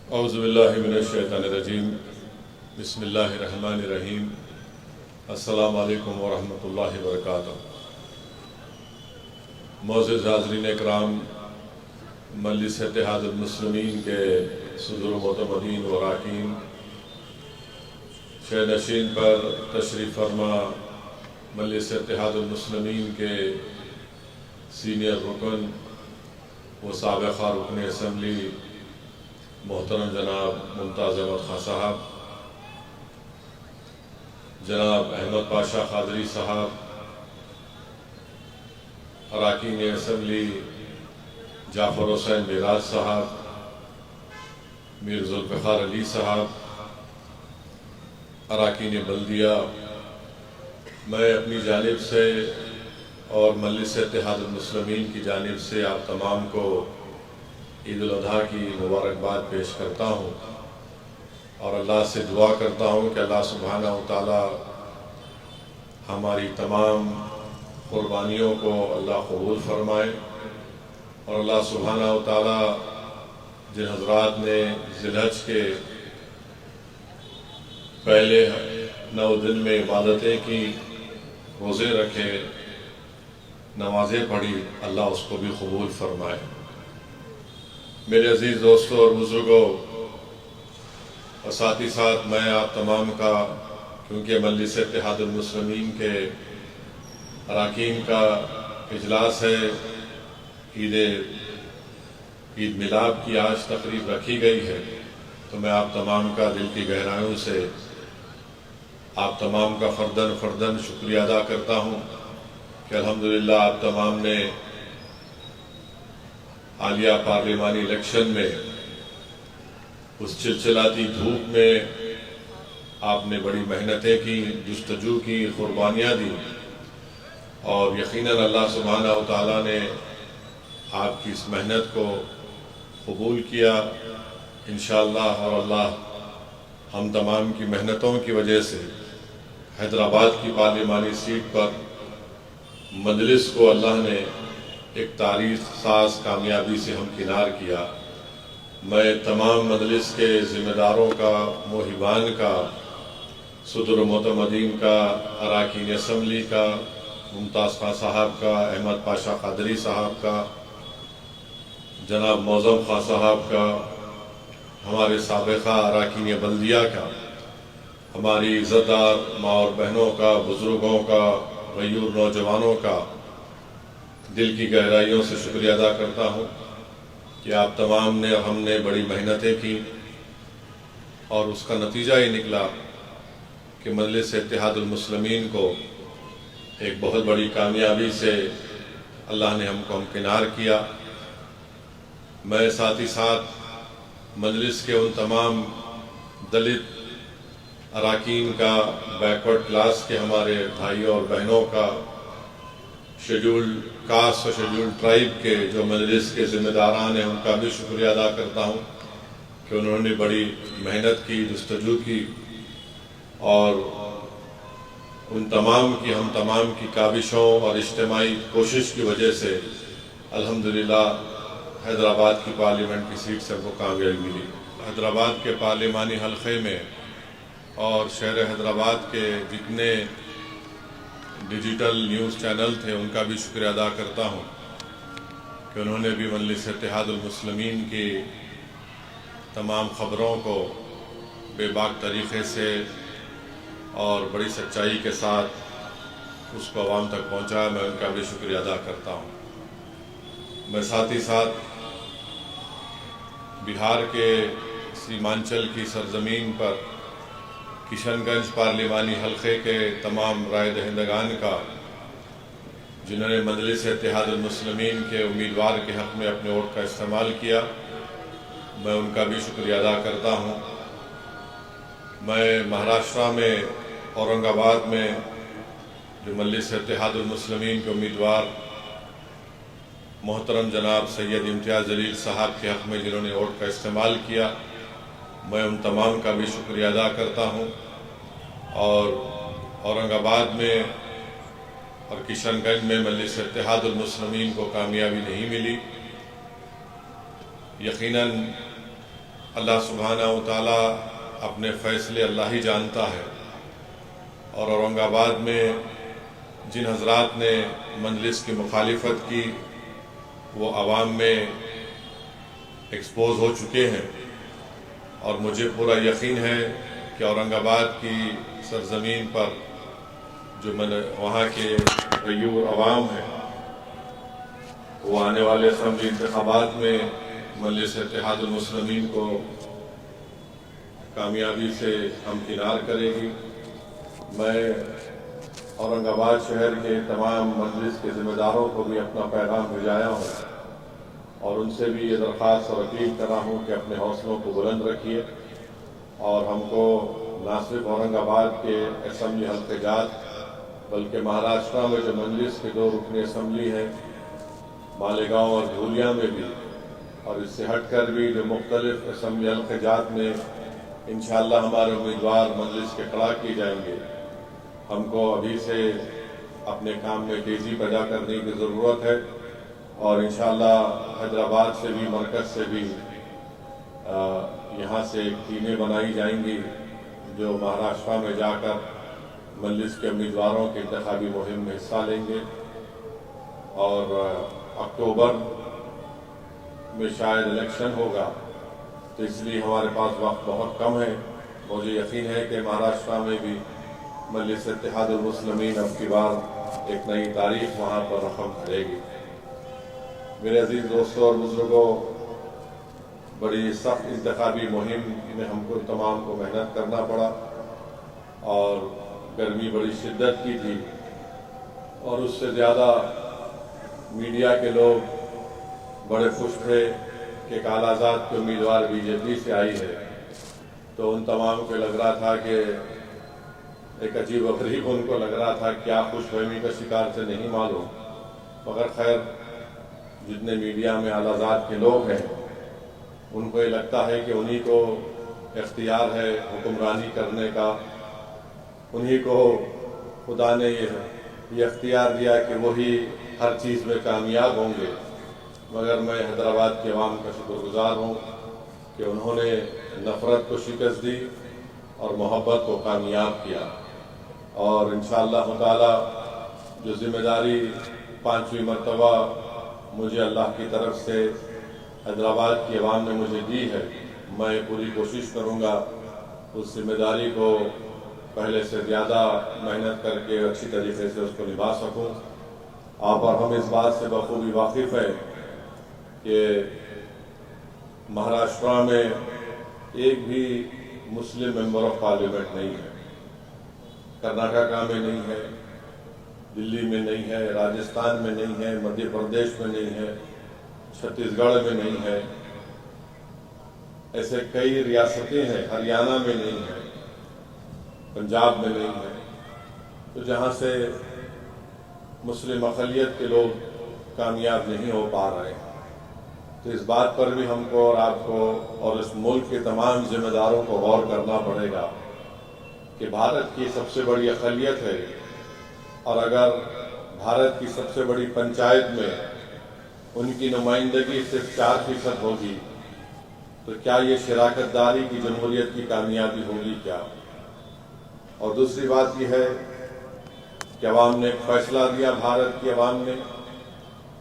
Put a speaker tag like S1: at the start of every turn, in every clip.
S1: اعوذ باللہ من الشیطان الرجیم بسم اللہ الرحمن الرحیم السلام علیکم ورحمۃ اللہ وبرکاتہ۔ معزز حاضرین اکرام، مجلس اتحاد المسلمین کے صدر و معتمدین و اراکین، شہ نشین پر تشریف فرما مجلس اتحاد المسلمین کے سینئر رکن و سابقہ رکن اسمبلی محترم جناب ممتاز احمد خان صاحب، جناب احمد پاشا قادری صاحب، اراکین اسمبلی جعفر حسین میراج صاحب، میر ذوالفقار علی صاحب، اراکین بلدیہ، میں اپنی جانب سے اور مجلس اتحاد المسلمین کی جانب سے آپ تمام کو عید الاضحیٰ کی مبارکباد پیش کرتا ہوں اور اللہ سے دعا کرتا ہوں کہ اللہ سبحانہ و تعالی ہماری تمام قربانیوں کو اللہ قبول فرمائے، اور اللہ سبحانہ و تعالی جن حضرات نے ذی الحج کے پہلے 9 دن میں عبادتیں کی، روزے رکھے، نمازیں پڑھی، اللہ اس کو بھی قبول فرمائے۔ میرے عزیز دوستوں اور بزرگوں اور ساتھ ہی ساتھ میں آپ تمام کا، کیونکہ مجلس اتحاد المسلمین کے اراکین کا اجلاس ہے، عید میلاد کی آج تقریب رکھی گئی ہے، تو میں آپ تمام کا دل کی گہرائیوں سے آپ تمام کا فرداً شکریہ ادا کرتا ہوں کہ الحمدللہ آپ تمام نے حالیہ پارلیمانی الیکشن میں اس چلچلاتی دھوپ میں آپ نے بڑی محنتیں کی، جستجو کی، قربانیاں دی، اور یقیناً اللہ سبحانہ و تعالیٰ نے آپ کی اس محنت کو قبول کیا انشاءاللہ، اور اللہ ہم تمام کی محنتوں کی وجہ سے حیدرآباد کی پارلیمانی سیٹ پر مجلس کو اللہ نے ایک تاریخ ساز کامیابی سے ہمکنار کیا۔ میں تمام مجلس کے ذمہ داروں کا، موہبان کا، صدر و معتمدین کا، اراکین اسمبلی کا، ممتاز خان صاحب کا، احمد پاشا قادری صاحب کا، جناب معظم خان صاحب کا، ہمارے سابقہ اراکین بلدیہ کا، ہماری عزت دار ماں اور بہنوں کا، بزرگوں کا، غیور نوجوانوں کا دل کی گہرائیوں سے شکریہ ادا کرتا ہوں کہ آپ تمام نے اور ہم نے بڑی محنتیں کی، اور اس کا نتیجہ یہ نکلا کہ مجلس اتحاد المسلمین کو ایک بہت بڑی کامیابی سے اللہ نے ہم کو ہمکنار کیا۔ میں ساتھ ہی ساتھ مجلس کے ان تمام دلت اراکین کا، بیکورڈ کلاس کے ہمارے بھائیوں اور بہنوں کا، شیڈول کاسٹ اور شیڈول ٹرائب کے جو مجلس کے ذمہ داران ہیں، ان کا بھی شکریہ ادا کرتا ہوں کہ انہوں نے بڑی محنت کی، جستجو کی، اور ہم تمام کی کاوشوں اور اجتماعی کوشش کی وجہ سے الحمدللہ حیدرآباد کی پارلیمنٹ کی سیٹ سے وہ کامیابی ملی۔ حیدرآباد کے پارلیمانی حلقے میں اور شہر حیدرآباد کے جتنے ڈیجیٹل نیوز چینل تھے، ان کا بھی شکریہ ادا کرتا ہوں کہ انہوں نے بھی مجلس اتحاد المسلمین کی تمام خبروں کو بے باک طریقے سے اور بڑی سچائی کے ساتھ اس کو عوام تک پہنچایا۔ میں ان کا بھی شکریہ ادا کرتا ہوں۔ میں ساتھ ہی ساتھ بہار کے سیمانچل کی سرزمین پر کشن گنج پارلیمانی حلقے کے تمام رائے دہندگان کا، جنہوں نے مجلس اتحاد المسلمین کے امیدوار کے حق میں اپنے ووٹ کا استعمال کیا، میں ان کا بھی شکریہ ادا کرتا ہوں۔ میں مہاراشٹرا میں اورنگ آباد میں جو مجلس اتحاد المسلمین کے امیدوار محترم جناب سید امتیاز جلیل صاحب کے حق میں جنہوں نے ووٹ کا استعمال کیا، میں ان تمام کا بھی شکریہ ادا کرتا ہوں۔ اور اورنگ آباد میں اور کشن گنج میں مجلس اتحاد المسلمین کو کامیابی نہیں ملی۔ یقیناً اللہ سبحانہ و تعالیٰ اپنے فیصلے اللہ ہی جانتا ہے، اور اورنگ آباد میں جن حضرات نے مجلس کی مخالفت کی وہ عوام میں ایکسپوز ہو چکے ہیں، اور مجھے پورا یقین ہے کہ اورنگ آباد کی سرزمین پر جو وہاں کے غیور عوام ہیں وہ آنے والے اسمبلی انتخابات میں مجلس اتحاد المسلمین کو کامیابی سے ہمکنار کرے گی۔ میں اورنگ آباد شہر کے تمام مجلس کے ذمہ داروں کو بھی اپنا پیغام بھیجایا ہوں، اور ان سے بھی یہ درخواست اور اپیل کر رہا ہوں کہ اپنے حوصلوں کو بلند رکھیے، اور ہم کو نہ صرف اورنگ آباد کے اسمبلی حلقے جات بلکہ مہاراشٹرا میں جو مجلس کے 2 رکنی اسمبلی ہیں، مالیگاؤں اور دھولیا میں بھی، اور اس سے ہٹ کر بھی جو مختلف اسمبلی حلقے جات میں انشاءاللہ ہمارے امیدوار مجلس کے کھڑا کیے جائیں گے، ہم کو ابھی سے اپنے کام میں تیزی پیدا کرنے کی ضرورت ہے، اور انشاءاللہ حیدرآباد سے بھی، مرکز سے بھی یہاں سے ٹیمیں بنائی جائیں گی جو مہاراشٹرا میں جا کر مجلس کے امیدواروں کے انتخابی مہم میں حصہ لیں گے، اور اکتوبر میں شاید الیکشن ہوگا، تو اس لیے ہمارے پاس وقت بہت کم ہے۔ مجھے یقین ہے کہ مہاراشٹرا میں بھی مجلس اتحاد المسلمین اب کی بار ایک نئی تاریخ وہاں پر رقم کرے گی۔ میرے عزیز دوستوں اور بزرگوں، بڑی سخت انتخابی مہم میں ہم کو تمام کو محنت کرنا پڑا، اور گرمی بڑی شدت کی تھی، اور اس سے زیادہ میڈیا کے لوگ بڑے خوش تھے کہ کالا آزاد کے امیدوار بی جے پی سے آئی ہے، تو ان تمام کو لگ رہا تھا کہ ایک عجیب و غریب ان کو لگ رہا تھا کیا خوش فہمی کا شکار سے نہیں معلوم، مگر خیر جتنے میڈیا میں اعلی ذات کے لوگ ہیں ان کو یہ لگتا ہے کہ انہی کو اختیار ہے حکمرانی کرنے کا، انہی کو خدا نے یہ اختیار دیا کہ وہی ہر چیز میں کامیاب ہوں گے، مگر میں حیدرآباد کے عوام کا شکر گزار ہوں کہ انہوں نے نفرت کو شکست دی اور محبت کو کامیاب کیا، اور انشاءاللہ تعالی جو ذمہ داری 5ویں مرتبہ مجھے اللہ کی طرف سے حیدرآباد کی عوام نے مجھے دی ہے، میں پوری کوشش کروں گا اس ذمہ داری کو پہلے سے زیادہ محنت کر کے اچھی طریقے سے اس کو نبھا سکوں۔ آپ اور ہم اس بات سے بخوبی واقف ہیں کہ مہاراشٹرا میں ایک بھی مسلم ممبر آف پارلیمنٹ نہیں ہے، کرناٹکا میں نہیں ہے، دلی میں نہیں ہے، راجستھان میں نہیں ہے، مدھیہ پردیش میں نہیں ہے، چھتیس گڑھ میں نہیں ہے، ایسے کئی ریاستیں ہیں، ہریانہ میں نہیں ہے، پنجاب میں نہیں ہے، تو جہاں سے مسلم اقلیت کے لوگ کامیاب نہیں ہو پا رہے ہیں، تو اس بات پر بھی ہم کو اور آپ کو اور اس ملک کے تمام ذمہ داروں کو غور کرنا پڑے گا کہ بھارت کی سب سے بڑی اقلیت ہے، اور اگر بھارت کی سب سے بڑی پنچایت میں ان کی نمائندگی صرف 4% ہوگی تو کیا یہ شراکت داری کی جمہوریت کی کامیابی ہوگی کیا؟ اور دوسری بات یہ ہے کہ عوام نے ایک فیصلہ دیا، بھارت کی عوام نے،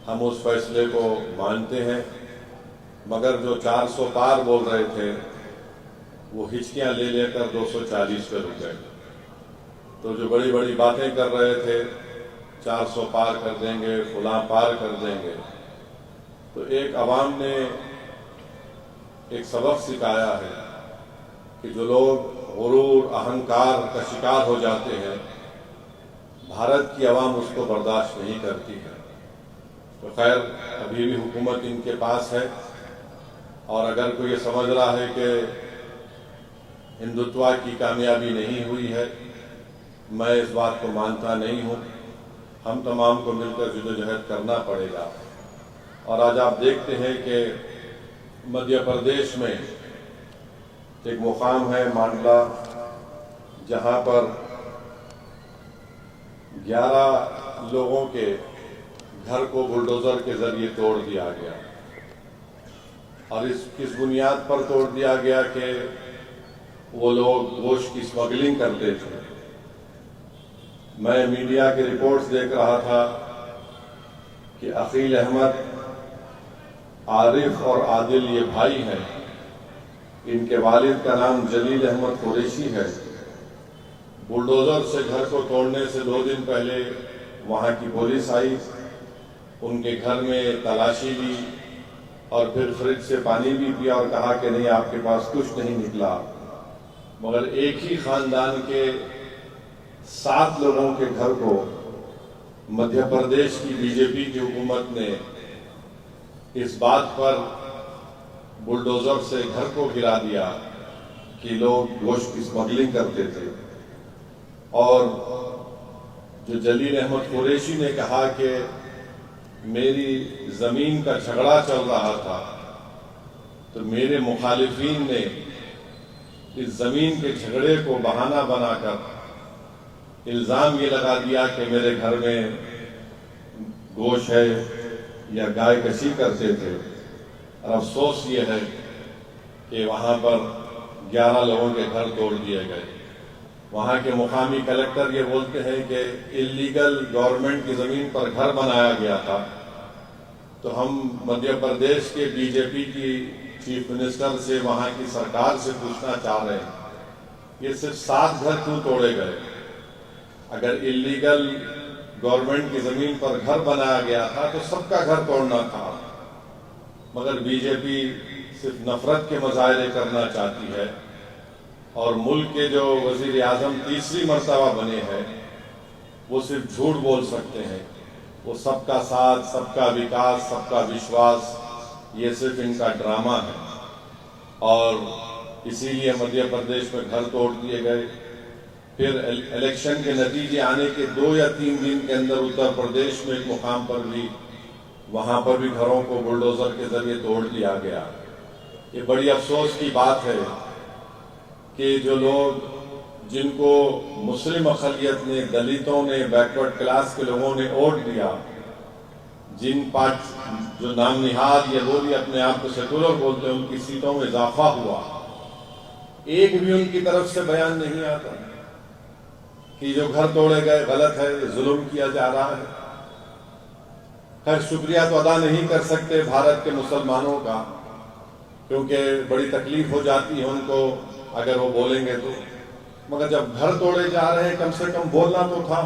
S1: ہم اس فیصلے کو مانتے ہیں، مگر جو 400 پار بول رہے تھے وہ ہچکیاں لے لے کر 240 پہ رک گئے، تو جو بڑی بڑی باتیں کر رہے تھے 400 پار کر دیں گے، فلاں پار کر دیں گے، تو ایک عوام نے ایک سبق سکھایا ہے کہ جو لوگ غرور اہنکار کا شکار ہو جاتے ہیں بھارت کی عوام اس کو برداشت نہیں کرتی ہے۔ تو خیر ابھی بھی حکومت ان کے پاس ہے، اور اگر کوئی یہ سمجھ رہا ہے کہ ہندوتوا کی کامیابی نہیں ہوئی ہے، میں اس بات کو مانتا نہیں ہوں، ہم تمام کو مل کر جدوجہد کرنا پڑے گا۔ اور آج آپ دیکھتے ہیں کہ مدھیہ پردیش میں ایک مقام ہے مانڈلا، جہاں پر 11 لوگوں کے گھر کو بلڈوزر کے ذریعے توڑ دیا گیا، اور اس بنیاد پر توڑ دیا گیا کہ وہ لوگ گوشت کی اسمگلنگ کرتے تھے۔ میں میڈیا کے رپورٹس دیکھ رہا تھا کہ عقیل احمد، عارف اور عادل یہ بھائی ہیں، ان کے والد کا نام جلیل احمد قریشی ہے۔ بلڈوزر سے گھر کو توڑنے سے 2 دن پہلے وہاں کی پولیس آئی، ان کے گھر میں تلاشی لی اور پھر فریج سے پانی بھی پیا اور کہا کہ نہیں، آپ کے پاس کچھ نہیں نکلا، مگر ایک ہی خاندان کے 7 لوگوں کے گھر کو مدھیہ پردیش کی بی جے پی کی حکومت نے اس بات پر بلڈوزر سے گھر کو گرا دیا کہ لوگ گوشت کی اسمگلنگ کرتے تھے۔ اور جو جلیل احمد قریشی نے کہا کہ میری زمین کا جھگڑا چل رہا تھا تو میرے مخالفین نے اس زمین کے جھگڑے کو بہانہ بنا کر الزام یہ لگا دیا کہ میرے گھر میں گوشت ہے یا گائے کشی کرتے تھے۔ اور افسوس یہ ہے کہ وہاں پر 11 لوگوں کے گھر توڑ دیے گئے۔ وہاں کے مقامی کلکٹر یہ بولتے ہیں کہ اللیگل گورنمنٹ کی زمین پر گھر بنایا گیا تھا، تو ہم مدھیہ پردیش کے بی جے پی کی چیف منسٹر سے، وہاں کی سرکار سے پوچھنا چاہ رہے ہیں، یہ صرف 7 گھر کیوں توڑے گئے؟ اگر اللیگل گورنمنٹ کی زمین پر گھر بنایا گیا تھا تو سب کا گھر توڑنا تھا، مگر بی جے پی صرف نفرت کے مظاہرے کرنا چاہتی ہے۔ اور ملک کے جو وزیر اعظم تیسری مرتبہ بنے ہیں وہ صرف جھوٹ بول سکتے ہیں، وہ سب کا ساتھ، سب کا وکاس، سب کا وشواس، یہ صرف ان کا ڈرامہ ہے۔ اور اسی لیے مدھیہ پردیش میں گھر توڑ دیے گئے۔ پھر الیکشن کے نتیجے آنے کے 2 یا 3 دن کے اندر اتر پردیش میں ایک مقام پر بھی، وہاں پر بھی گھروں کو بلڈوزر کے ذریعے توڑ دیا گیا۔ یہ بڑی افسوس کی بات ہے کہ جو لوگ، جن کو مسلم اقلیت نے، دلتوں نے، بیکورڈ کلاس کے لوگوں نے ووٹ دیا، جن جو نام نہاد یا وہ بھی اپنے آپ کو سیکولر بولتے ہیں، ان کی سیٹوں میں اضافہ ہوا، ایک بھی ان کی طرف سے بیان نہیں آتا کہ جو گھر توڑے گئے غلط ہے، ظلم کیا جا رہا ہے۔ خیر، شکریہ تو ادا نہیں کر سکتے بھارت کے مسلمانوں کا، کیونکہ بڑی تکلیف ہو جاتی ہے ان کو اگر وہ بولیں گے تو، مگر جب گھر توڑے جا رہے ہیں کم سے کم بولنا تو تھا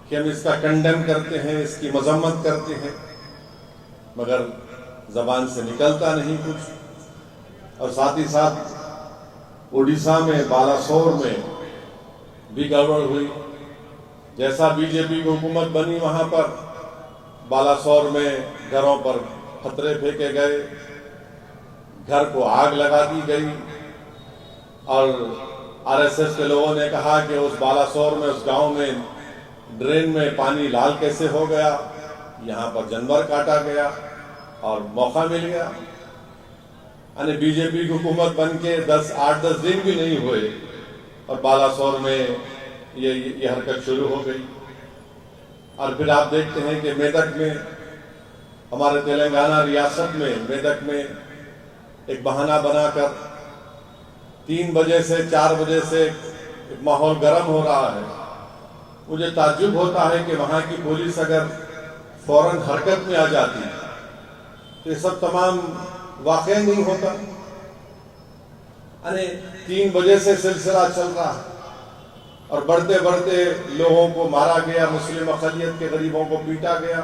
S1: کہ ہم اس کا کنڈیم کرتے ہیں، اس کی مذمت کرتے ہیں، مگر زبان سے نکلتا نہیں کچھ۔ اور ساتھ ہی ساتھ اڈیشہ میں بالاسور میں بھی گڑبڑ ہوئی، جیسا بی جے پی کی حکومت بنی وہاں پر بالاسور میں گھروں پر پتھرے پھینکے گئے، گھر کو آگ لگا دی گئی، اور آر ایس ایس کے لوگوں نے کہا کہ اس بالاسور میں، اس گاؤں میں ڈرین میں پانی لال کیسے ہو گیا، یہاں پر جانور کاٹا گیا اور موقع مل گیا۔ یعنی بی جے پی کی حکومت بن کے 8-10 دن بھی نہیں ہوئے اور بالاسور میں یہ حرکت شروع ہو گئی۔ اور پھر آپ دیکھتے ہیں کہ میدک میں، ہمارے تلنگانہ ریاست میں میدک میں ایک بہانہ بنا کر 3 بجے سے 4 بجے سے ماحول گرم ہو رہا ہے۔ مجھے تعجب ہوتا ہے کہ وہاں کی پولیس اگر فوراً حرکت میں آ جاتی تو یہ سب تمام واقع نہیں ہوتا۔ یعنی 3 بجے سے سلسلہ چل رہا ہے اور بڑھتے بڑھتے لوگوں کو مارا گیا، مسلم اقلیت کے غریبوں کو پیٹا گیا۔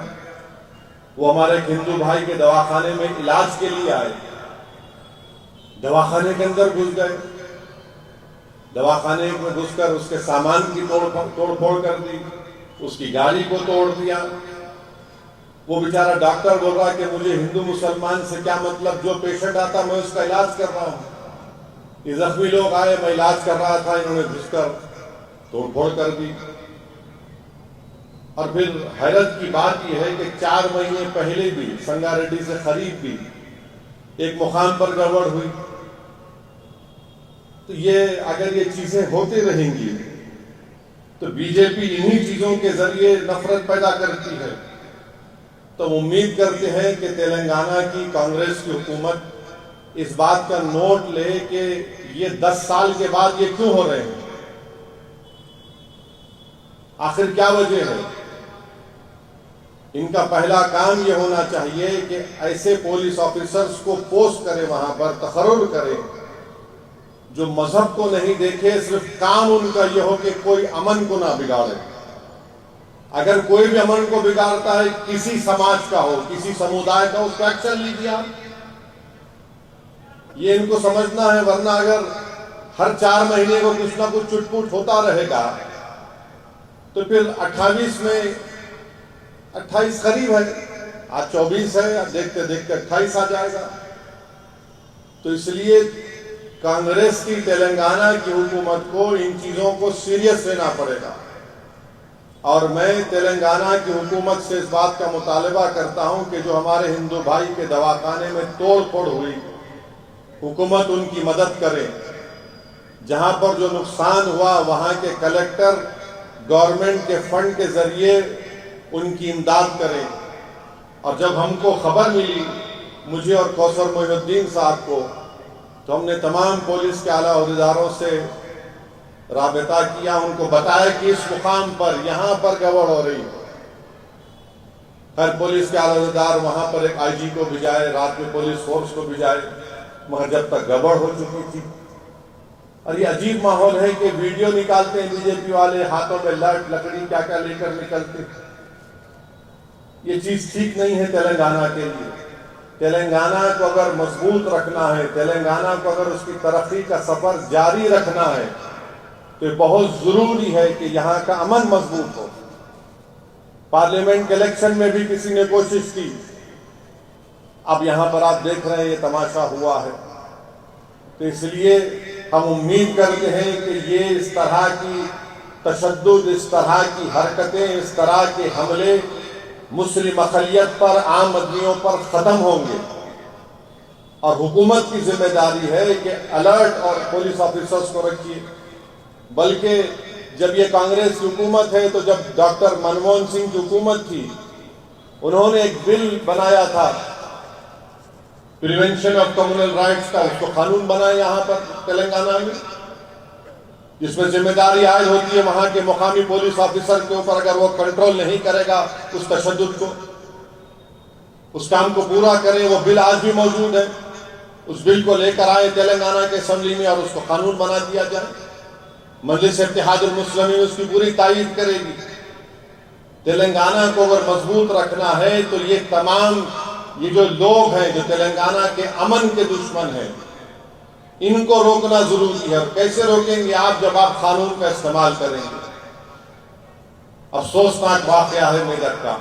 S1: وہ ہمارے ہندو بھائی کے دواخانے میں علاج کے لیے آئے، دواخانے کے اندر گھس گئے، دواخانے میں گھس کر اس کے سامان کی توڑ پھوڑ کر دی، اس کی گاڑی کو توڑ دیا۔ وہ بیچارہ ڈاکٹر بول رہا کہ مجھے ہندو مسلمان سے کیا مطلب، جو پیشنٹ آتا میں اس کا علاج کر رہا ہوں۔ یہ زخمی لوگ آئے، میں علاج کر رہا تھا، انہوں نے گھس کر توڑ پھوڑ کر دی۔ اور پھر حیرت کی بات یہ ہے کہ 4 مہینے پہلے بھی سنگا ریڈی سے قریب بھی ایک مقام پر گڑبڑ ہوئی۔ تو اگر یہ چیزیں ہوتی رہیں گی تو بی جے پی انہی چیزوں کے ذریعے نفرت پیدا کرتی ہے۔
S2: تو امید کرتے ہیں کہ تلنگانہ کی کانگریس کی حکومت اس بات کا نوٹ لے کہ یہ 10 سال کے بعد یہ کیوں ہو رہے ہیں، آخر کیا وجہ ہے۔ ان کا پہلا کام یہ ہونا چاہیے کہ ایسے پولیس آفیسرز کو پوسٹ کرے، وہاں پر تقرر کرے جو مذہب کو نہیں دیکھے، صرف کام ان کا یہ ہو کہ کوئی امن کو نہ بگاڑے۔ اگر کوئی بھی امن کو بگاڑتا ہے، کسی سماج کا ہو، کسی سمودائے کا، اس کا ایکشن لیجیے آپ۔ یہ ان کو سمجھنا ہے، ورنہ اگر ہر 4 مہینے کو کچھ نہ کچھ چٹ پوٹ ہوتا رہے گا تو پھر 28 میں 28 قریب ہے، آج 24 ہے، دیکھتے دیکھتے 28 آ جائے گا۔ تو اس لیے کانگریس کی تلنگانہ کی حکومت کو ان چیزوں کو سیریس لینا پڑے گا، اور میں تلنگانہ کی حکومت سے اس بات کا مطالبہ کرتا ہوں کہ جو ہمارے ہندو بھائی کے دواخانے میں توڑ پھوڑ ہوئی، حکومت ان کی مدد کرے۔ جہاں پر جو نقصان ہوا وہاں کے کلیکٹر گورنمنٹ کے فنڈ کے ذریعے ان کی امداد کریں۔ اور جب ہم کو خبر ملی، مجھے اور کوثر محی الدین صاحب کو، تو ہم نے تمام پولیس کے اعلیٰ عہدیداروں سے رابطہ کیا، ان کو بتایا کہ اس مقام پر یہاں پر گڑبڑ ہو رہی ہے۔ ہر پولیس کے اعلیٰ عہدیدار وہاں پر ایک آئی جی کو بھیجائے، رات میں پولیس فورس کو بھیجائے، مگر جب تک گڑبڑ ہو چکی تھی۔ اور یہ عجیب ماحول ہے کہ ویڈیو نکالتے ہیں بی جے پی والے، ہاتھوں میں لٹ لکڑی کیا کیا لے کر نکلتے۔ یہ چیز ٹھیک نہیں ہے تلنگانہ کے لیے۔ تلنگانہ کو اگر مضبوط رکھنا ہے، تلنگانہ کو اگر اس کی ترقی کا سفر جاری رکھنا ہے، تو یہ بہت ضروری ہے کہ یہاں کا امن مضبوط ہو۔ پارلیمنٹ کے الیکشن میں بھی کسی نے کوشش کی، اب یہاں پر آپ دیکھ رہے ہیں یہ تماشا ہوا ہے۔ تو اس لیے ہم امید کرتے ہیں کہ یہ اس طرح کی تشدد، اس طرح کی حرکتیں، اس طرح کے حملے مسلم اقلیت پر، عام آدمیوں پر ختم ہوں گے۔ اور حکومت کی ذمہ داری ہے کہ الرٹ اور پولیس آفیسرز کو رکھیے۔ بلکہ جب یہ کانگریس کی حکومت ہے تو جب ڈاکٹر منموہن سنگھ کی حکومت تھی، انہوں نے ایک بل بنایا تھا پریونشن آف کمیونل رائٹس کا، اس کو قانون بنایا یہاں پر تلنگانہ میں، جس میں ذمہ داری عائد ہوتی ہے وہاں کے مقامی پولیس آفیسر کے اوپر، اگر وہ کنٹرول نہیں کرے گا اس تشدد کو، اس کام کو پورا کرے۔ وہ بل آج بھی موجود ہے، اس بل کو لے کر آئے تلنگانہ کے اسمبلی میں اور اس کو قانون بنا دیا جائے۔ مجلس اتحاد المسلمین اس کی پوری تائید کرے گی۔ تلنگانہ کو اگر مضبوط رکھنا ہے تو یہ تمام یہ جو لوگ ہیں جو تلنگانہ کے امن کے دشمن ہیں، ان کو روکنا ضروری ہے۔ اور کیسے روکیں گے آپ؟ جب آپ قانون کا استعمال کریں گے۔ افسوسناک واقعہ ہے میدک کا،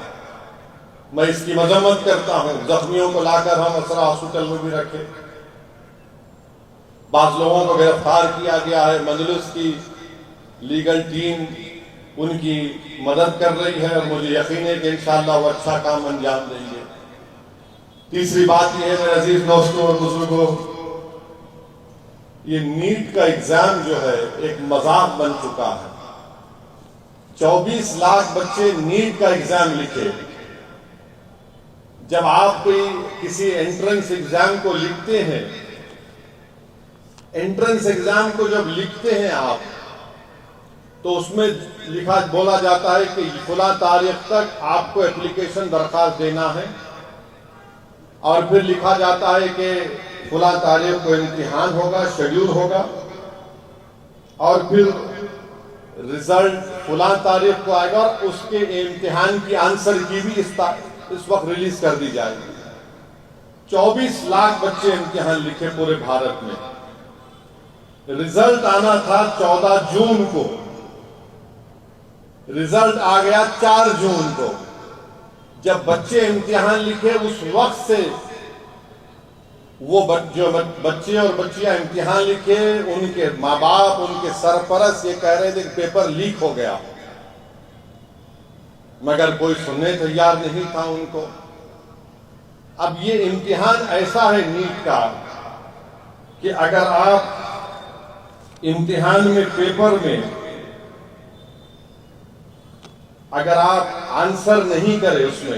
S2: میں اس کی مذمت کرتا ہوں۔ زخمیوں کو لا کر ہم اسرا ہاسپٹل میں بھی رکھے، بعض لوگوں کو گرفتار کیا گیا ہے۔ مجلس کی لیگل ٹیم ان کی مدد کر رہی ہے اور مجھے یقین ہے کہ انشاءاللہ وہ اچھا کام انجام دیں گے۔ تیسری بات یہ ہے میرے عزیز دوستوں اور بزرگوں، یہ نیٹ کا ایگزام جو ہے ایک مذاق بن چکا ہے۔ 24 لاکھ بچے نیٹ کا ایگزام لکھے۔ جب آپ کوئی کسی انٹرنس ایگزام کو لکھتے ہیں، انٹرنس ایگزام کو جب لکھتے ہیں آپ، تو اس میں بولا جاتا ہے کہ فلاں تاریخ تک آپ کو اپلیکیشن درخواست دینا ہے، اور پھر لکھا جاتا ہے کہ فلاں تاریخ کو امتحان ہوگا، شیڈول ہوگا، اور پھر رزلٹ فلاں تاریخ کو آئے گا، اور اس کے امتحان کی آنسر کی بھی اس وقت ریلیز کر دی جائے گی۔ 24 لاکھ بچے امتحان لکھے پورے بھارت میں۔ رزلٹ آنا تھا 14 جون کو، رزلٹ آ گیا 4 جون کو۔ جب بچے امتحان لکھے اس وقت سے وہ جو بچے اور بچیاں امتحان لکھے، ان کے ماں باپ، ان کے سرپرست یہ کہہ رہے تھے کہ پیپر لیک ہو گیا، مگر کوئی سننے تیار نہیں تھا ان کو۔ اب یہ امتحان ایسا ہے نیٹ کا کہ اگر آپ امتحان میں، پیپر میں اگر آپ آنسر نہیں کرے اس میں،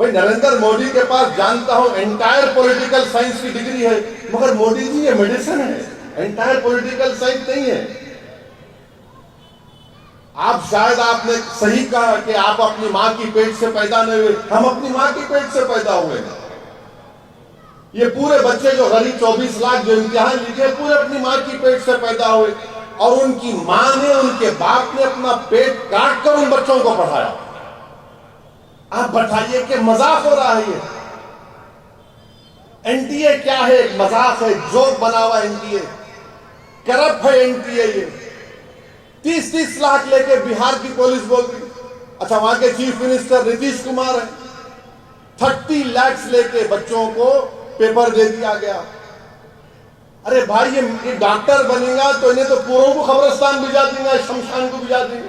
S2: بھائی نریندر مودی کے پاس جانتا ہوں انٹائر پولیٹیکل سائنس کی ڈگری ہے، مگر مودی جی یہ میڈیسن ہے، انٹائر پولیٹیکل سائنس نہیں ہے۔ آپ نے صحیح کہا کہ آپ اپنی ماں کی پیٹ سے پیدا نہیں ہوئے، ہم اپنی ماں کی پیٹ سے پیدا ہوئے ہیں۔ یہ پورے بچے جو غریب 24 لاکھ جو امتحان لکھے پورے اپنی ماں کی پیٹ سے پیدا ہوئے، اور ان کی ماں نے ان کے باپ نے اپنا پیٹ کاٹ کر ان بچوں کو پڑھایا۔ آپ بتائیے کہ مذاق ہو رہا ہے یہ؟ این ٹی اے کیا ہے؟ ایک مذاق ہے، جوک بنا ہوا این ٹی اے، کرپٹ ہے این ٹی اے۔ یہ 30 لاکھ لے کے بہار کی پولیس بول رہی، اچھا وہاں کے چیف منسٹر نتیش کمار ہے، 30 لاکھ لے کے بچوں کو پیپر دے دیا گیا۔ ارے بھائی یہ ڈاکٹر بنے گا تو انہیں تو پوروں کو قبرستان بھجا دیں گے، شمشان کو بھجا دیں گے۔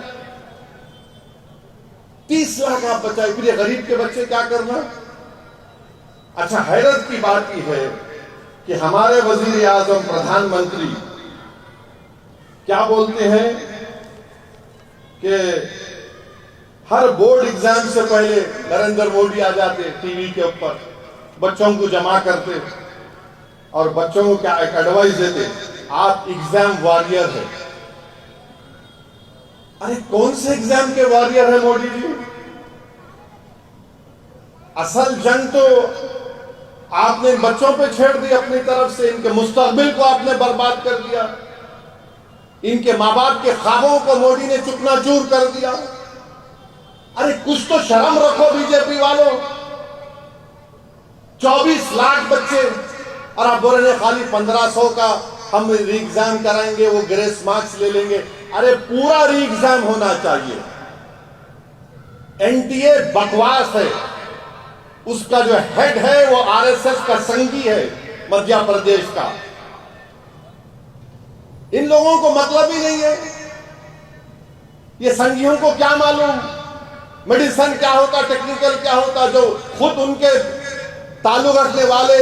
S2: 30 لاکھ آپ بچائے، پھر یہ غریب کے بچے کیا کرنا؟ اچھا حیرت کی بات یہ ہے کہ ہمارے وزیر اعظم پردھان منتری کیا بولتے ہیں کہ ہر بورڈ ایگزام سے پہلے نریندر مودی آ جاتے ٹی وی کے اوپر، بچوں کو جمع کرتے اور بچوں کو کیا ایک ایڈوائز دیتے، آپ ایگزام واریر ہیں۔ ارے کون سے ایگزام کے واریر ہیں مودی جی؟ اصل جنگ تو آپ نے بچوں پہ چھیڑ دی اپنی طرف سے، ان کے مستقبل کو آپ نے برباد کر دیا، ان کے ماں باپ کے خوابوں کو مودی نے چکنا چور کر دیا۔ ارے کچھ تو شرم رکھو بی جے پی والوں، 24 لاکھ بچے اور آپ بول رہے ہیں خالی 1500 کا ہم ری ایگزام کرائیں گے، وہ گریس مارکس لے لیں گے۔ ارے پورا ری ایگزام ہونا چاہیے۔ این ٹی اے بکواس ہے، اس کا جو ہیڈ ہے وہ آر ایس ایس کا سنگھی ہے مدھیہ پردیش کا۔ ان لوگوں کو مطلب ہی نہیں ہے، یہ سنگھیوں کو کیا معلوم میڈیسن کیا ہوتا، ٹیکنیکل کیا ہوتا، جو خود ان کے تعلق رکھنے والے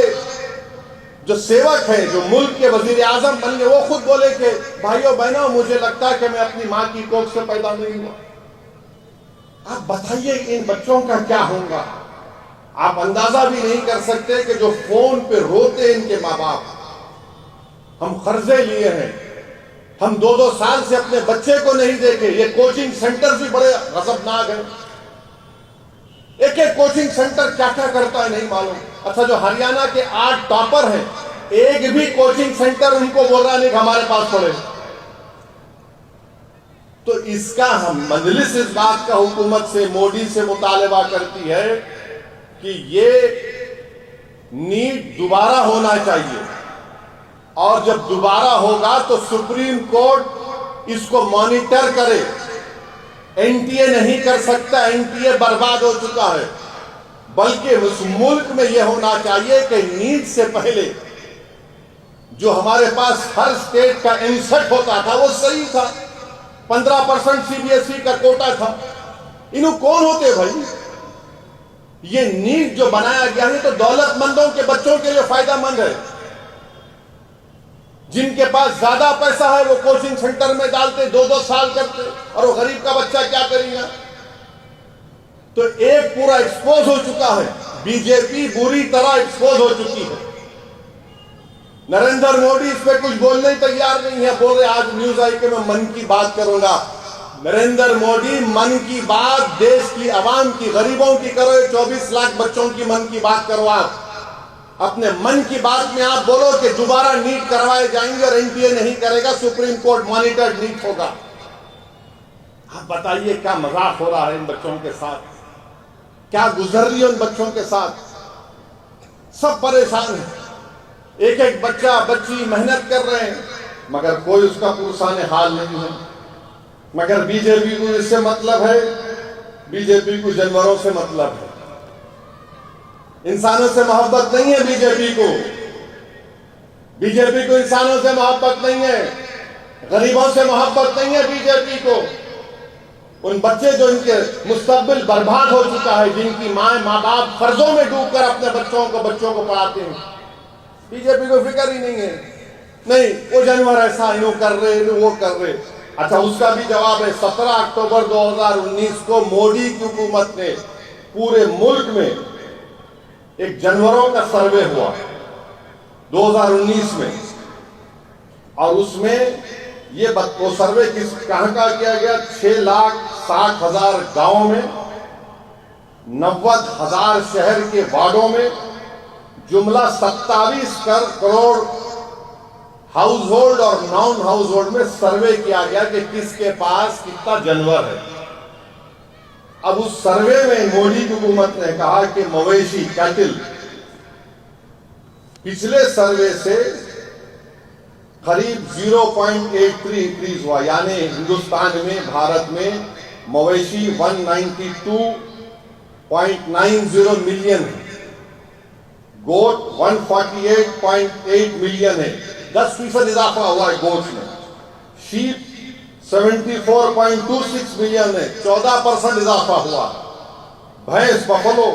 S2: جو سیوک ہیں، جو ملک کے وزیر اعظم بن گئے، وہ خود بولے کہ بھائیو بہنوں مجھے لگتا ہے کہ میں اپنی ماں کی کوکھ سے پیدا نہیں ہوا۔ آپ بتائیے ان بچوں کا کیا ہوگا؟ آپ اندازہ بھی نہیں کر سکتے کہ جو فون پہ روتے ان کے ماں باپ، ہم قرضے لیے ہیں، ہم 2 سال سے اپنے بچے کو نہیں دیکھے۔ یہ کوچنگ سینٹر بھی بڑے غضبناک ہیں، ایک کوچنگ سینٹر کیا کیا کرتا ہے نہیں معلوم۔ اچھا جو ہریانہ کے 8 ٹاپر ہیں، ایک بھی کوچنگ سینٹر ان کو بول رہا نہیں کہ ہمارے پاس پڑھے۔ تو اس کا ہم مجلس اس بات کا حکومت سے، مودی سے مطالبہ کرتی ہے کہ یہ نیٹ دوبارہ ہونا چاہیے، اور جب دوبارہ ہوگا تو سپریم کورٹ اس کو مانیٹر کرے۔ این ٹی اے نہیں کر سکتا، این ٹی اے برباد ہو چکا ہے۔ بلکہ اس ملک میں یہ ہونا چاہیے کہ نیٹ سے پہلے جو ہمارے پاس ہر اسٹیٹ کا انسٹ ہوتا تھا وہ صحیح تھا، 15% سی بی ایس ای کا کوٹا تھا۔ انہوں کون ہوتے بھائی؟ یہ نیٹ جو بنایا گیا ہے تو دولت مندوں کے بچوں کے لیے فائدہ مند ہے، جن کے پاس زیادہ پیسہ ہے وہ کوچنگ سینٹر میں ڈالتے، 2 سال کرتے، اور وہ غریب کا بچہ کیا کرے گا؟ تو ایک پورا ایکسپوز ہو چکا ہے، بی جے پی بری طرح ایکسپوز ہو چکی ہے۔ نریندر مودی اس پہ کچھ بولنے تیار نہیں ہے، بول رہے آج نیوز آئی کہ میں من کی بات کروں گا۔ نریندر مودی من کی بات دیش کی عوام کی، غریبوں کی کرو، 24 لاکھ بچوں کی من کی بات کرو۔ آپ اپنے من کی بات میں آپ بولو کہ دوبارہ نیٹ کروائے جائیں گے اور این ٹی اے نہیں کرے گا، سپریم کورٹ مانیٹرڈ نیٹ ہوگا۔ آپ بتائیے کیا مذاق ہو رہا ہے ان بچوں کے ساتھ، کیا گزر رہی ہے ان بچوں کے ساتھ؟ سب پریشان ہیں، ایک ایک بچہ بچی محنت کر رہے ہیں، مگر کوئی اس کا پرسان حال نہیں ہے۔ مگر بی جے پی کو اس سے مطلب ہے، بی جے پی کو جانوروں سے مطلب ہے، انسانوں سے محبت نہیں ہے بی جے پی کو۔ بی جے پی کو انسانوں سے محبت نہیں ہے، غریبوں سے محبت نہیں ہے بی جے پی کو۔ ان بچے جو ان کے مستقبل برباد ہو چکا ہے، جن کی ماں باپ قرضوں میں ڈوب کر اپنے بچوں کو پڑھاتے ہیں، بی جے پی کو فکر ہی نہیں ہے۔ نہیں وہ جانور ایسا انہوں کر رہے، وہ کر رہے۔ اچھا اس کا بھی جواب ہے، 17 اکتوبر 2019 کو مودی کی حکومت نے پورے ملک میں ایک جانوروں کا سروے ہوا 2019 میں، اور اس میں وہ سروے کہاں کا کیا گیا؟ 6,60,000 گاؤں میں، 90,000 شہر کے وارڈوں میں، جملہ 27 کروڑ ہاؤس ہولڈ اور نان ہاؤس ہولڈ میں سروے کیا گیا کہ کس کے پاس کتنا جانور ہے۔ اب اس سروے میں مودی کی حکومت نے کہا کہ مویشی کیٹل پچھلے سروے سے قریب 0.83 انکریز ہوا، یعنی ہندوستان میں، بھارت میں مویشی 192.90 ملین ہے، گوٹ 148.8 ملین ہے، 10% اضافہ ہوا ہے گوٹ میں، شیپ 74.26 ملین ہے، 14% اضافہ ہوا، بھینس بفلو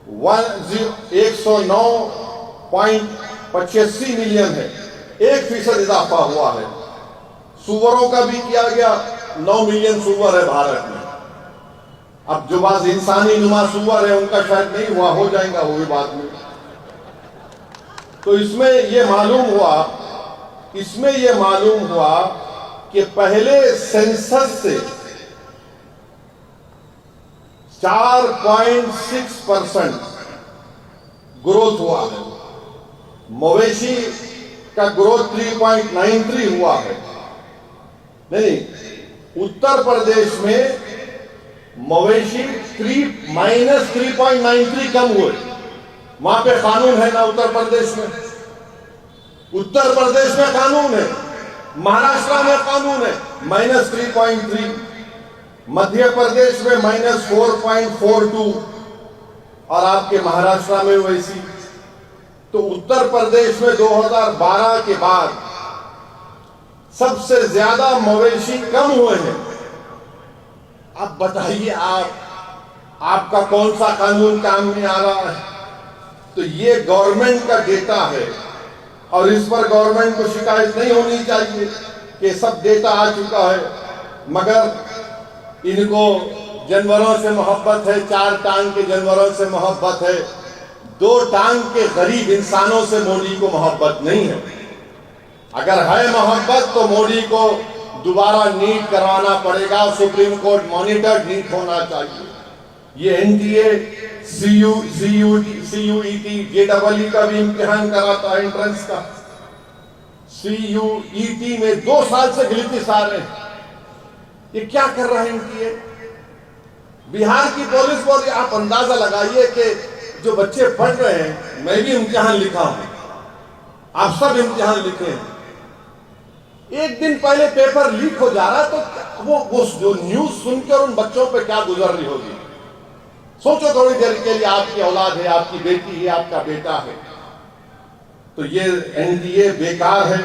S2: 109.85 ملین ہے، 1% اضافہ ہوا ہے۔ سوروں کا بھی کیا گیا، 9 ملین سور ہے بھارت میں۔ اب جو بعض انسانی نما سور ہے ان کا شاید نہیں ہوا، ہو جائیں گا وہ بھی بعد میں۔ تو اس میں یہ معلوم ہوا کہ پہلے سینسس سے 4.6% گروتھ ہوا ہے، مویشی کا گروتھ 3.93 ہوا ہے۔ نہیں، اتر پردیش میں مویشی -3.93 کم ہوئے، وہاں پہ قانون ہے نا اتر پردیش میں؟ اتر پردیش میں قانون ہے، مہاراشٹر میں قانون ہے -3.3، مدھیہ پردیش میں -4.42، اور آپ کے مہاراشٹر میں ویسی۔ تو اتر پردیش میں 2012 کے بعد سب سے زیادہ مویشی کم ہوئے ہیں۔ اب بتائیے آپ کا کون سا قانون کام میں آ رہا ہے؟ تو یہ گورنمنٹ کا ڈیٹا ہے، اور اس پر گورنمنٹ کو شکایت نہیں ہونی چاہیے کہ سب ڈیٹا آ چکا ہے، مگر ان کو جانوروں سے محبت ہے، 4 ٹانگ کے جانوروں سے محبت ہے، 2 ٹانگ کے غریب انسانوں سے مودی کو محبت نہیں ہے۔ اگر ہے محبت تو مودی کو دوبارہ نیٹ کروانا پڑے گا، سپریم کورٹ مانیٹرڈ نیٹ ہونا چاہیے۔ یہ NTA CUET JEE کا بھی امتحان کراتا ہے، انٹرنس کا۔ CUET میں 2 سال سے گلٹس آ رہے ہیں، یہ کیا کر رہا ہے NTA؟ بہار کی پولیس کو آپ اندازہ لگائیے کہ جو بچے پڑھ رہے ہیں، میں بھی امتحان لکھا ہوں، آپ سب امتحان لکھے ہیں، ایک دن پہلے پیپر لیک ہو جا رہا ہے، تو وہ جو نیوز سن کے اور ان بچوں پہ کیا گزر رہی ہوگی؟ سوچو تھوڑی دیر کے لیے، آپ کی اولاد ہے، آپ کی بیٹی ہے، آپ کا بیٹا ہے۔ تو یہ NTA بیکار ہے،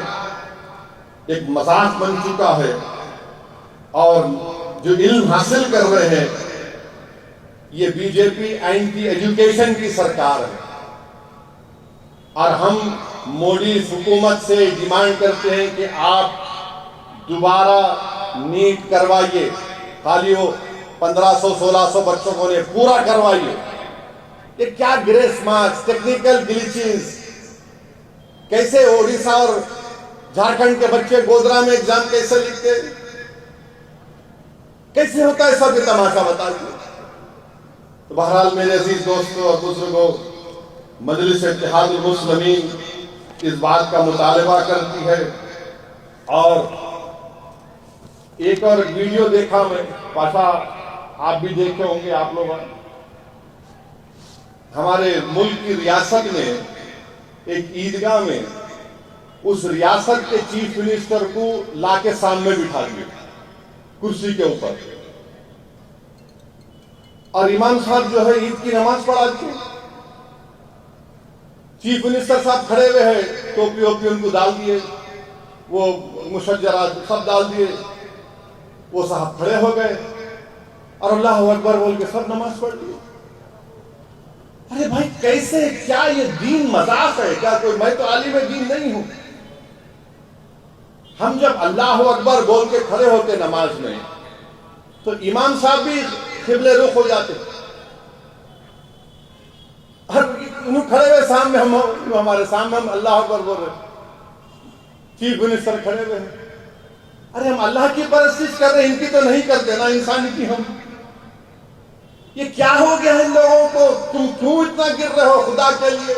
S2: ایک مذاق بن چکا ہے، اور جو علم حاصل کر رہے ہیں یہ BJP اینٹی ایجوکیشن کی سرکار ہے، اور ہم مودی حکومت سے ڈیمانڈ کرتے ہیں کہ آپ دوبارہ نیٹ کروائیے، خالی وہ 1500-1600 بچوں کو نے پورا کروائیے۔ یہ کیا گریس مارکس، ٹیکنیکل گلیچز، کیسے اوڈیشہ اور جھارکھنڈ کے بچے گودرا میں ایگزام کیسے لکھتے، کیسے ہوتا ہے سب یہ تماشا بتائیے۔ تو بہرحال میرے عزیز دوستوں اور بزرگوں، مجلس اتحاد المسلمین اس بات کا مطالبہ کرتی ہے، اور ایک اور ویڈیو دیکھا میں، پاشا آپ بھی دیکھے ہوں گے، آپ لوگ ہمارے ملک کی ریاست میں ایک عیدگاہ میں اس ریاست کے چیف منسٹر کو لا کے سامنے بٹھا دیا کرسی کے اوپر، اور امام صاحب جو ہے عید کی نماز پڑھا دیے، چیف منسٹر صاحب کھڑے ہوئے ہیں، ٹوپی ووپی ان کو ڈال دیے، وہ مشجرات سب ڈال دیے، وہ صاحب کھڑے ہو گئے اور اللہ اکبر بول کے سب نماز پڑھ لی۔ ارے بھائی کیسے، کیا یہ دین مذاق ہے کیا؟ کوئی، میں تو عالم دین نہیں ہوں۔ ہم جب اللہ اکبر بول کے کھڑے ہوتے نماز میں تو امام صاحب بھی قبلے رخ ہو جاتے، انہوں کھڑے ہوئے سامنے، ہمارے سامنے ہم اللہ اکبر بول رہے، چیف منسٹر کھڑے ہوئے ہیں، ارے ہم اللہ کی پرستش کر رہے ہیں، ان کی تو نہیں کرتے نا انسانی کی ہم. یہ کیا ہو گیا ان لوگوں کو؟ تم کیوں اتنا گر رہے ہو خدا کے لیے؟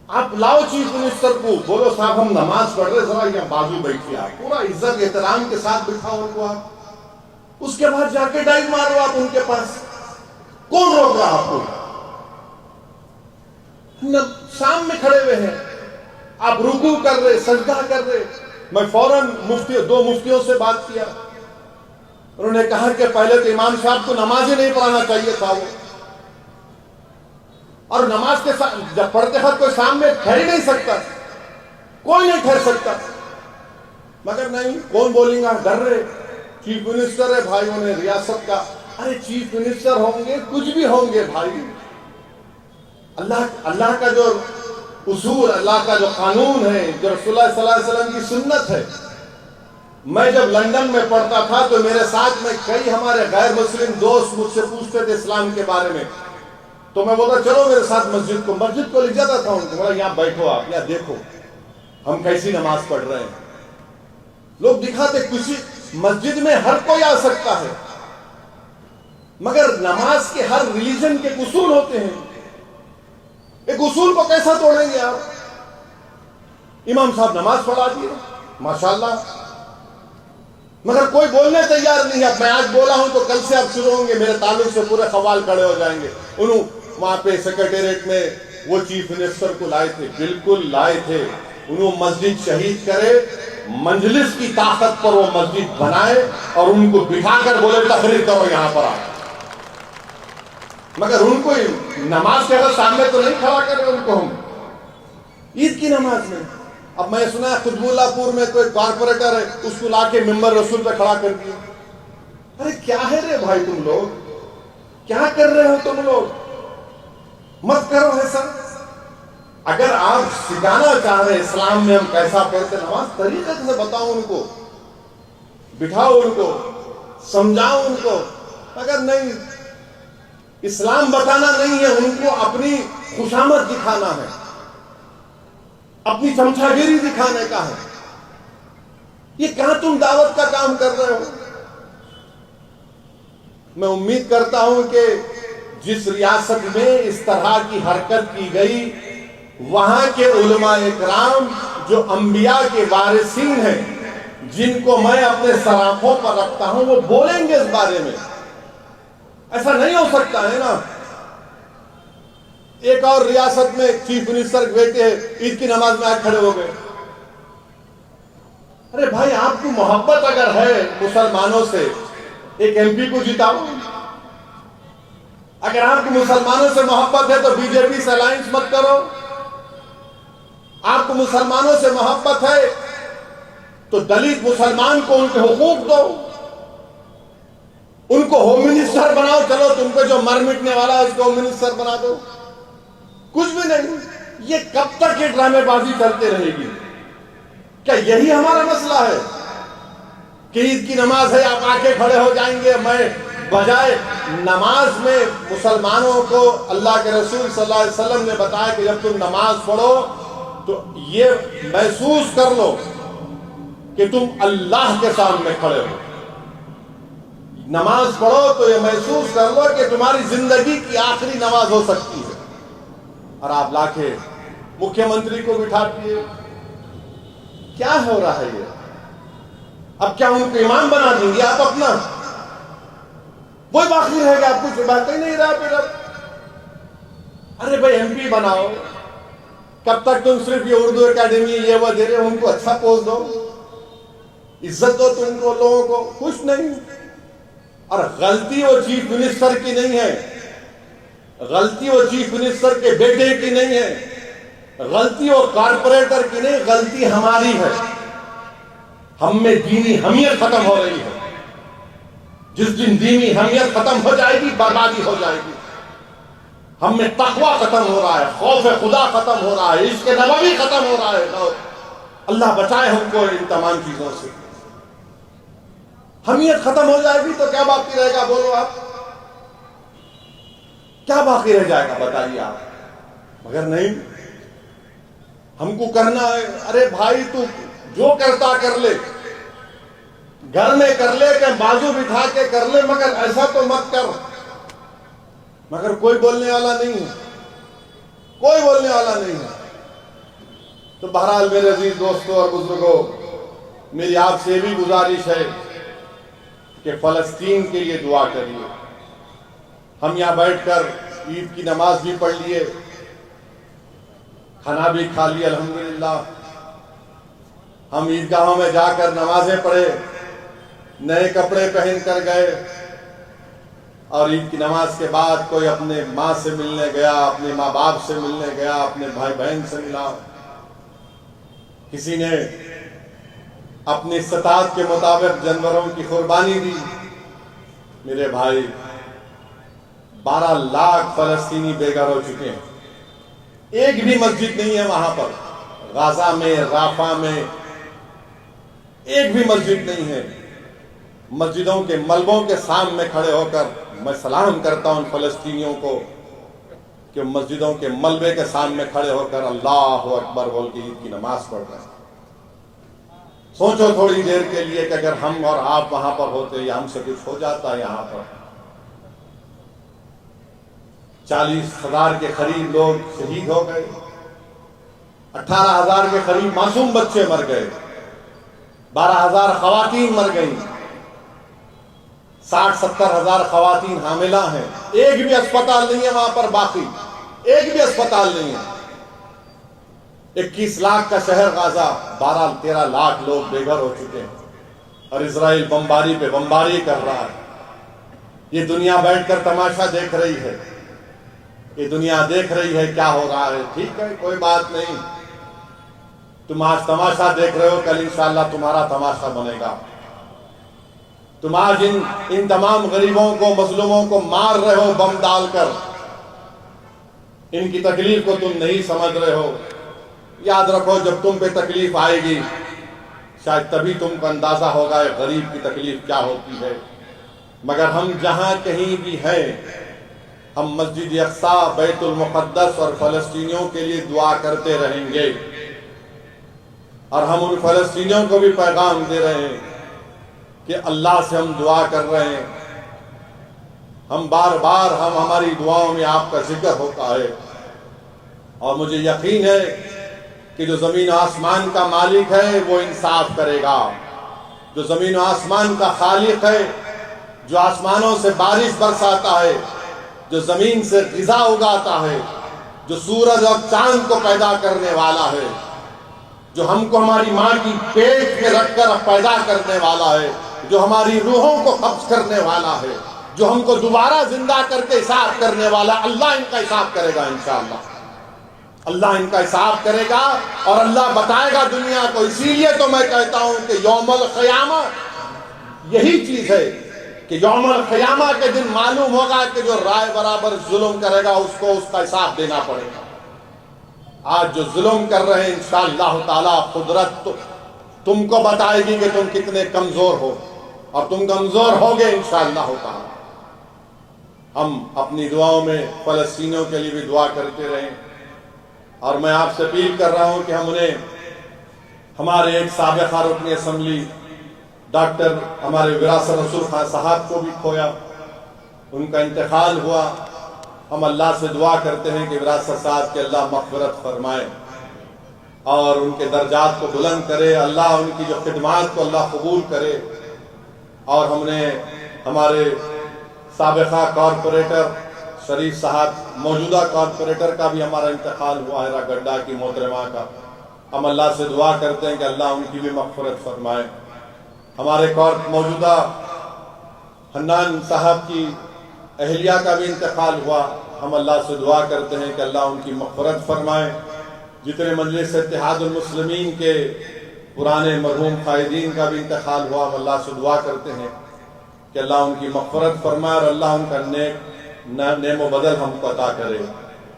S2: آپ لاؤ چیف منسٹر کو، بولو صاحب ہم نماز پڑھ رہے، ذرا یہ بازو بیٹھیے، آپ پورا عزت احترام کے ساتھ بٹھاؤ ان کو، آپ اس کے بعد جا کے ڈائیو مارو آپ ان کے پاس. کون روک رہا آپ کو؟ سامنے کھڑے ہوئے ہیں، آپ رکوع کر رہے، سجدہ کر رہے. میں فوراً دو مفتیوں سے بات کیا، انہوں نے کہا کہ پہلے تو امام صاحب کو نماز ہی نہیں پڑھانا چاہیے تھا وہ، اور نماز کے ساتھ جب پڑھتے وقت کوئی سامنے ٹھہر ہی نہیں سکتا، کوئی نہیں ٹھہر سکتا. مگر نہیں، کون بولیں گا، ڈر رہے. چیف منسٹر ہے بھائیوں نے ریاست کا، ارے چیف منسٹر ہوں گے کچھ بھی ہوں گے بھائی، اللہ کا جو اصول، اللہ کا جو قانون ہے، جو رسول اللہ صلی اللہ علیہ وسلم کی سنت ہے. میں جب لندن میں پڑھتا تھا تو میرے ساتھ میں کئی ہمارے غیر مسلم دوست مجھ سے پوچھتے تھے اسلام کے بارے میں، تو میں بولتا چلو میرے ساتھ مسجد کو لے جاتا تھا ان کو، بولا یہاں بیٹھو آپ، یہاں دیکھو ہم کیسی نماز پڑھ رہے ہیں. لوگ دکھاتے کسی مسجد میں ہر کوئی آ سکتا ہے، مگر نماز کے ہر ریلیجن کے اصول ہوتے ہیں. ایک اصول کو کیسا توڑیں گے آپ؟ امام صاحب نماز پڑھا دیے ماشاءاللہ، مگر کوئی بولنے تیار نہیں ہے. اب میں آج بولا ہوں تو کل سے اب شروع ہوں گے، میرے تعلق سے پورے خوال کھڑے ہو جائیں گے. انہوں وہاں پہ سیکریٹریٹ میں وہ چیف منسٹر کو لائے تھے، بالکل لائے تھے، انہوں مسجد شہید کرے، مجلس کی طاقت پر وہ مسجد بنائے اور ان کو بٹھا کر بولے تقریر کرو یہاں پر آ. مگر ان کو نماز کے اگر سامنے تو نہیں کھڑا کرے ان کو ہم عید کی نماز میں. اب میں سنا ہے قطب اللہ پور میں کوئی کارپوریٹر ہے، اس کو لا کے ممبر رسول پہ کھڑا کر دیا. ارے کیا ہے رے بھائی، تم لوگ کیا کر رہے ہو؟ تم لوگ مت کرو ایسا. اگر آپ سکھانا چاہ رہے اسلام میں ہم کیسا پڑھتے نماز، طریقے سے بتاؤ ان کو، بٹھاؤ ان کو، سمجھاؤ ان کو. اگر نہیں، اسلام بتانا نہیں ہے، ان کو اپنی خوشامد دکھانا ہے، اپنی چمچا گیری دکھانے کا ہے. یہ کہاں تم دعوت کا کام کر رہے ہو؟ میں امید کرتا ہوں کہ جس ریاست میں اس طرح کی حرکت کی گئی، وہاں کے علماء اکرام جو انبیاء کے وارثین ہیں، جن کو میں اپنے سراخوں پر رکھتا ہوں، وہ بولیں گے اس بارے میں. ایسا نہیں ہو سکتا ہے نا. ایک اور ریاست میں چیف منسٹر بیٹے عید کی نماز میں آج کھڑے ہو گئے. ارے بھائی آپ کو محبت اگر ہے مسلمانوں سے، ایک ایم پی کو جتاؤ. اگر آپ کو مسلمانوں سے محبت ہے تو بی جے پی سے الائنس مت کرو. آپ کو مسلمانوں سے محبت ہے تو دلت مسلمان کو ان کے حقوق دو، ان کو ہوم منسٹر بناؤ. چلو تم پہ جو مر مٹنے والا ہے اس کو ہوم منسٹر بنا دو. کچھ بھی نہیں. یہ کب تک یہ ڈرامے بازی چلتے رہے گی؟ کیا یہی ہمارا مسئلہ ہے کہ عید کی نماز ہے آپ آ کے کھڑے ہو جائیں گے؟ میں بجائے نماز میں مسلمانوں کو اللہ کے رسول صلی اللہ علیہ وسلم نے بتایا کہ جب تم نماز پڑھو تو یہ محسوس کر لو کہ تم اللہ کے سامنے کھڑے ہو. نماز پڑھو تو یہ محسوس کر لو کہ تمہاری زندگی کی آخری نماز ہو سکتی ہے. اور آپ لا کے مکھیہ منتری کو بٹھا دیے. کیا ہو رہا ہے یہ؟ اب کیا ان کو امام بنا دیں گے آپ اپنا؟ وہی باقی رہے گا، آپ کچھ بات ہی نہیں رہا پھر. ارے بھائی ایم پی بناؤ. کب تک تم صرف یہ اردو اکیڈمی یہ وہ دے رہے، ان کو اچھا پوسٹ دو، عزت دو تم کو لوگوں کو. کچھ نہیں. اور غلطی وہ چیف منسٹر کی نہیں ہے، غلطی وہ چیف منسٹر کے بیٹے کی نہیں ہے، غلطی وہ کارپوریٹر کی نہیں، غلطی ہماری ہے. ہم میں دینی حمیت ختم ہو رہی ہے. جس دن دینی حمیت ختم ہو جائے گی بربادی ہو جائے گی. ہم میں تقوی ختم ہو رہا ہے، خوف خدا ختم ہو رہا ہے، عشق نبوی ختم ہو رہا ہے. اللہ بچائے ہم کو ان تمام چیزوں سے. حمیت ختم ہو جائے گی تو کیا باقی رہے گا؟ بولو آپ، کیا باقی رہ جائے گا؟ بتائیے آپ. مگر نہیں، ہم کو کرنا ہے۔ ارے بھائی تو جو کرتا کر لے، گھر میں کر لے کہ بازو بٹھا کے کر لے، مگر ایسا تو مت کر۔ مگر کوئی بولنے والا نہیں ہے، کوئی بولنے والا نہیں ہے۔ تو بہرحال میرے عزیز دوستوں اور بزرگوں، میری آپ سے بھی گزارش ہے کہ فلسطین کے لیے دعا کریے۔ ہم یہاں بیٹھ کر عید کی نماز بھی پڑھ لیے، کھانا بھی کھا لیے الحمدللہ۔ ہم عیدگاہوں میں جا کر نمازیں پڑھے، نئے کپڑے پہن کر گئے، اور عید کی نماز کے بعد کوئی اپنے ماں سے ملنے گیا، اپنے ماں باپ سے ملنے گیا، اپنے بھائی بہن سے ملا، کسی نے اپنی استطاعت کے مطابق جانوروں کی قربانی دی۔ میرے بھائی 12 لاکھ فلسطینی بے گھر ہو چکے ہیں، ایک بھی مسجد نہیں ہے وہاں پر، غزہ میں، رافع میں ایک بھی مسجد نہیں ہے۔ مسجدوں کے ملبوں کے سامنے کھڑے ہو کر میں سلام کرتا ہوں فلسطینیوں کو کہ مسجدوں کے ملبے کے سامنے کھڑے ہو کر اللہ اکبر بول کے عید کی نماز پڑھ رہے ہیں۔ سوچو تھوڑی دیر کے لیے کہ اگر ہم اور آپ وہاں پر ہوتے یا ہم سے کچھ ہو جاتا یہاں پر۔ 40,000 کے قریب لوگ شہید ہو گئے، 18,000 کے قریب معصوم بچے مر گئے، 12,000 خواتین مر گئیں، 60-70 ہزار خواتین حاملہ ہیں، ایک بھی اسپتال نہیں ہے وہاں پر باقی، ایک بھی اسپتال نہیں ہے۔ 21 لاکھ کا شہر غزہ، 12-13 لاکھ لوگ بے گھر ہو چکے ہیں، اور اسرائیل بمباری پہ بمباری کر رہا ہے۔ یہ دنیا بیٹھ کر تماشا دیکھ رہی ہے، یہ دنیا دیکھ رہی ہے کیا ہو رہا ہے۔ ٹھیک ہے، کوئی بات نہیں، تم آج تماشا دیکھ رہے ہو، کل انشاءاللہ تمہارا تماشا بنے گا۔ تم آج ان تمام غریبوں کو، مظلوموں کو مار رہے ہو بم ڈال کر، ان کی تکلیف کو تم نہیں سمجھ رہے ہو۔ یاد رکھو جب تم پہ تکلیف آئے گی شاید تبھی تم کو اندازہ ہوگا غریب کی تکلیف کیا ہوتی ہے۔ مگر ہم جہاں کہیں بھی ہیں، ہم مسجد اقصیٰ، بیت المقدس اور فلسطینیوں کے لیے دعا کرتے رہیں گے، اور ہم ان فلسطینیوں کو بھی پیغام دے رہے ہیں کہ اللہ سے ہم دعا کر رہے ہیں۔ ہم بار بار ہماری دعاؤں میں آپ کا ذکر ہوتا ہے، اور مجھے یقین ہے کہ جو زمین و آسمان کا مالک ہے وہ انصاف کرے گا، جو زمین و آسمان کا خالق ہے، جو آسمانوں سے بارش برساتا ہے، جو زمین سے غذا اگاتا ہے، جو سورج اور چاند کو پیدا کرنے والا ہے، جو ہم کو ہماری ماں کی پیٹ میں رکھ کر پیدا کرنے والا ہے، جو ہماری روحوں کو قبض کرنے والا ہے، جو ہم کو دوبارہ زندہ کر کے حساب کرنے والا، اللہ ان کا حساب کرے گا انشاءاللہ۔ اللہ ان کا حساب کرے گا اور اللہ بتائے گا دنیا کو۔ اسی لیے تو میں کہتا ہوں کہ یوم القیامہ یہی چیز ہے کہ یوم القیامہ کے دن معلوم ہوگا کہ جو رائے برابر ظلم کرے گا اس کو اس کا حساب دینا پڑے گا۔ آج جو ظلم کر رہے ہیں انشاءاللہ تعالی قدرت تم کو بتائے گی کہ تم کتنے کمزور ہو، اور تم کمزور ہوگے انشاءاللہ تعالی۔ ہم اپنی دعاؤں میں فلسطینیوں کے لیے بھی دعا کرتے رہیں، اور میں آپ سے اپیل کر رہا ہوں کہ ہم انہیں، ہمارے ایک سابقہ رکن اسمبلی ڈاکٹر ہمارے وراثت رسول خان صاحب کو بھی کھویا، ان کا انتقال ہوا۔ ہم اللہ سے دعا کرتے ہیں کہ وراثت صاحب کے اللہ مغفرت فرمائے اور ان کے درجات کو بلند کرے، اللہ ان کی جو خدمات کو اللہ قبول کرے۔ اور ہم نے ہمارے سابقہ کارپوریٹر شریف صاحب، موجودہ کارپوریٹر کا بھی ہمارا انتقال ہوا ہے، گڈھا کی محترمہ کا۔ ہم اللہ سے دعا کرتے ہیں کہ اللہ ان کی بھی مغفرت فرمائے۔ ہمارے موجودہ حنان صاحب کی اہلیہ کا بھی انتقال ہوا، ہم اللہ سے دعا کرتے ہیں کہ اللہ ان کی مغفرت فرمائے۔ جتنے مجلس اتحاد المسلمین کے پرانے مرحوم قائدین کا بھی انتقال ہوا، ہم اللہ سے دعا کرتے ہیں کہ اللہ ان کی مغفرت فرمائے اور اللہ ان کا نعم و بدل ہم کو عطا کرے۔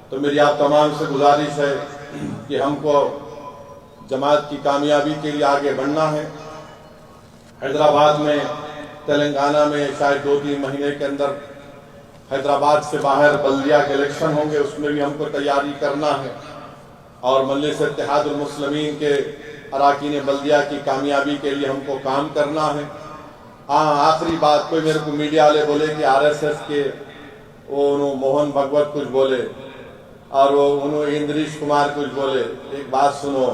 S2: تو میری آپ تمام سے گزارش ہے کہ ہم کو جماعت کی کامیابی کے لیے آگے بڑھنا ہے۔ حیدرآباد میں، تلنگانہ میں شاید 2-3 مہینے کے اندر حیدرآباد سے باہر بلدیہ کے الیکشن ہوں گے، اس میں بھی ہم کو تیاری کرنا ہے، اور مجلس اتحاد المسلمین کے اراکین بلدیہ کی کامیابی کے لیے ہم کو کام کرنا ہے۔ ہاں، آخری بات، کوئی میرے کو میڈیا والے بولے کہ RSS کے وہ موہن بھگوت کچھ بولے اور وہ اندریش کمار کچھ بولے۔ ایک بات سنو،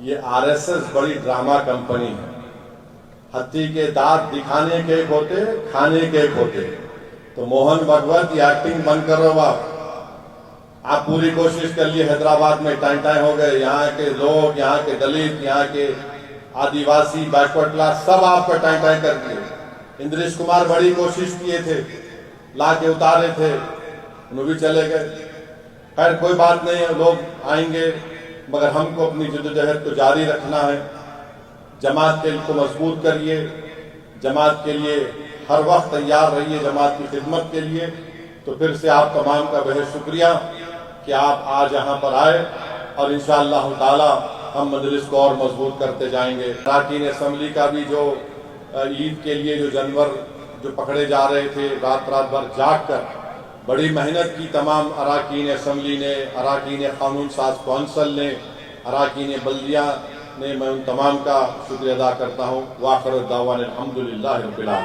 S2: یہ RSS بڑی ڈرامہ کمپنی ہے۔ ہتھی کے دانت دکھانے کے ایک ہوتے، کھانے کے ایک ہوتے۔ تو موہن بھگوت یہ ایکٹنگ بند کرو آپ پوری کوشش کر لیے۔ حیدرآباد میں ٹائم ہو گئے، یہاں کے لوگ، یہاں کے دلت، یہاں کے آدیواسی، بیکورڈ کلاس سب آپ کا ٹائم کر دیے۔ اندریش کمار بڑی کوشش کیے تھے، لا کے اتارے تھے، انہوں بھی چلے گئے۔ خیر کوئی بات نہیں ہے، لوگ آئیں گے، مگر ہم کو اپنی جدوجہد کو جاری رکھنا ہے۔ جماعت کے کو مضبوط کریے، جماعت کے لیے ہر وقت تیار رہیے، جماعت کی خدمت کے لیے۔ تو پھر سے آپ تمام کا بہت شکریہ کہ آپ آج یہاں پر آئے، اور انشاءاللہ تعالی ہم مجلس کو اور مضبوط کرتے جائیں گے۔ اراکین اسمبلی کا بھی جو عید کے لیے جو جانور جو پکڑے جا رہے تھے، رات بھر جاگ کر بڑی محنت کی تمام اراکین اسمبلی نے، اراکین قانون ساز کونسل نے، اراکین بلدیہ نے، میں ان تمام کا شکریہ ادا کرتا ہوں۔ وآخر دعوانا الحمدللہ رب العالمین۔